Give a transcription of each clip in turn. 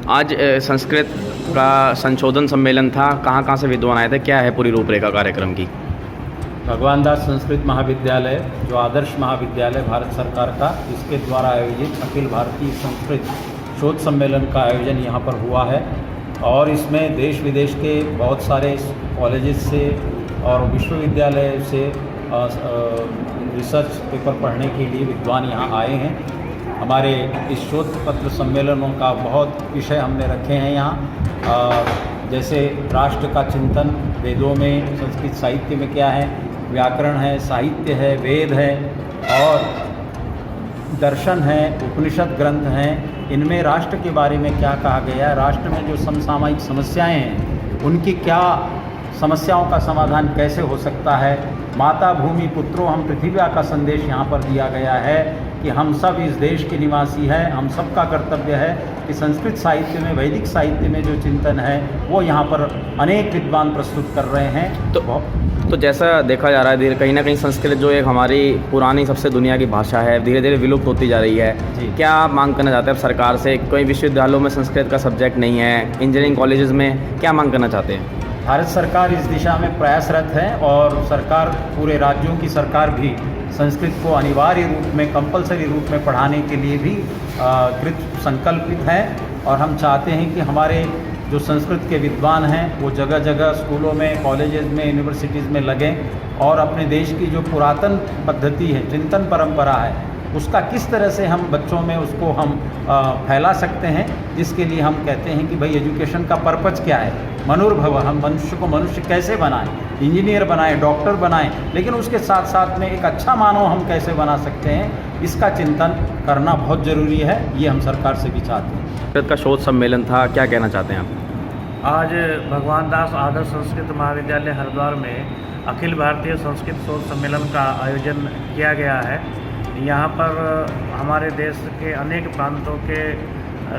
आज संस्कृत का संशोधन सम्मेलन था, कहाँ कहाँ से विद्वान आए थे, क्या है पूरी रूपरेखा कार्यक्रम की? भगवान दास संस्कृत महाविद्यालय जो आदर्श महाविद्यालय भारत सरकार का, इसके द्वारा आयोजित अखिल भारतीय संस्कृत शोध सम्मेलन का आयोजन यहाँ पर हुआ है और इसमें देश विदेश के बहुत सारे कॉलेजेस से और विश्वविद्यालय से रिसर्च पेपर पढ़ने के लिए विद्वान यहाँ आए हैं। हमारे इस शोध पत्र सम्मेलनों का बहुत विषय हमने रखे हैं यहाँ, जैसे राष्ट्र का चिंतन, वेदों में संस्कृत साहित्य में क्या है, व्याकरण है, साहित्य है, वेद है और दर्शन है, उपनिषद ग्रंथ हैं। इनमें राष्ट्र के बारे में क्या कहा गया है, राष्ट्र में जो समसामयिक समस्याएं हैं उनकी क्या समस्याओं का समाधान कैसे हो सकता है। माता भूमि पुत्रो हम पृथिव्या का संदेश यहाँ पर दिया गया है कि हम सब इस देश के निवासी हैं, हम सब का कर्तव्य है कि संस्कृत साहित्य में, वैदिक साहित्य में जो चिंतन है वो यहाँ पर अनेक विद्वान प्रस्तुत कर रहे हैं। तो जैसा देखा जा रहा है, कहीं ना कहीं संस्कृत जो एक हमारी पुरानी सबसे दुनिया की भाषा है, धीरे धीरे विलुप्त होती जा रही है। क्या आप मांग करना चाहते हैं सरकार से? कोई विश्वविद्यालयों में संस्कृत का सब्जेक्ट नहीं है, इंजीनियरिंग कॉलेजेस में क्या मांग करना चाहते हैं? भारत सरकार इस दिशा में प्रयासरत है और सरकार, पूरे राज्यों की सरकार भी संस्कृत को अनिवार्य रूप में, कंपलसरी रूप में पढ़ाने के लिए भी कृत संकल्पित है। और हम चाहते हैं कि हमारे जो संस्कृत के विद्वान हैं वो जगह जगह स्कूलों में, कॉलेजेस में, यूनिवर्सिटीज़ में लगें और अपने देश की जो पुरातन पद्धति है, चिंतन परंपरा है, उसका किस तरह से हम बच्चों में उसको हम फैला सकते हैं, जिसके लिए हम कहते हैं कि भाई एजुकेशन का पर्पज़ क्या है, मनुर्भव, हम मनुष्य को मनुष्य कैसे बनाएं, इंजीनियर बनाएं, डॉक्टर बनाएं, लेकिन उसके साथ साथ में एक अच्छा मानव हम कैसे बना सकते हैं, इसका चिंतन करना बहुत ज़रूरी है। ये हम सरकार से भी चाहते हैं। संस्कृत का शोध सम्मेलन था, क्या कहना चाहते हैं आप? आज भगवान दास आदर्श संस्कृत महाविद्यालय हरिद्वार में अखिल भारतीय संस्कृत शोध सम्मेलन का आयोजन किया गया है। यहाँ पर हमारे देश के अनेक प्रांतों के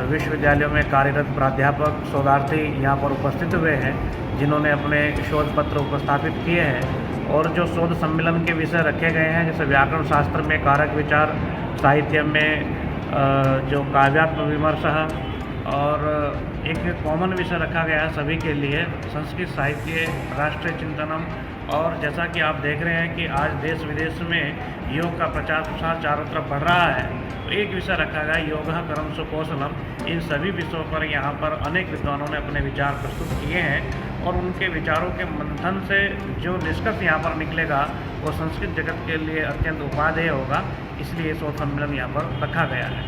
विश्वविद्यालयों में कार्यरत प्राध्यापक, शोधार्थी यहाँ पर उपस्थित हुए हैं, जिन्होंने अपने शोध पत्र उपस्थापित किए हैं। और जो शोध सम्मेलन के विषय रखे गए हैं, जैसे व्याकरण शास्त्र में कारक विचार, साहित्य में जो काव्यात्म विमर्श और एक कॉमन विषय रखा गया है सभी के लिए, संस्कृत साहित्य, राष्ट्रीय चिंतनम। और जैसा कि आप देख रहे हैं कि आज देश विदेश में योग का प्रचार प्रसार चारों तरफ बढ़ रहा है, तो एक विषय रखा गया योग कर्म सुकौशलम। इन सभी विषयों पर यहाँ पर अनेक विद्वानों ने अपने विचार प्रस्तुत किए हैं और उनके विचारों के मंथन से जो निष्कर्ष यहाँ पर निकलेगा वो संस्कृत जगत के लिए अत्यंत उपादेय होगा। इसलिए शोध सम्मेलन यहाँ पर रखा गया है।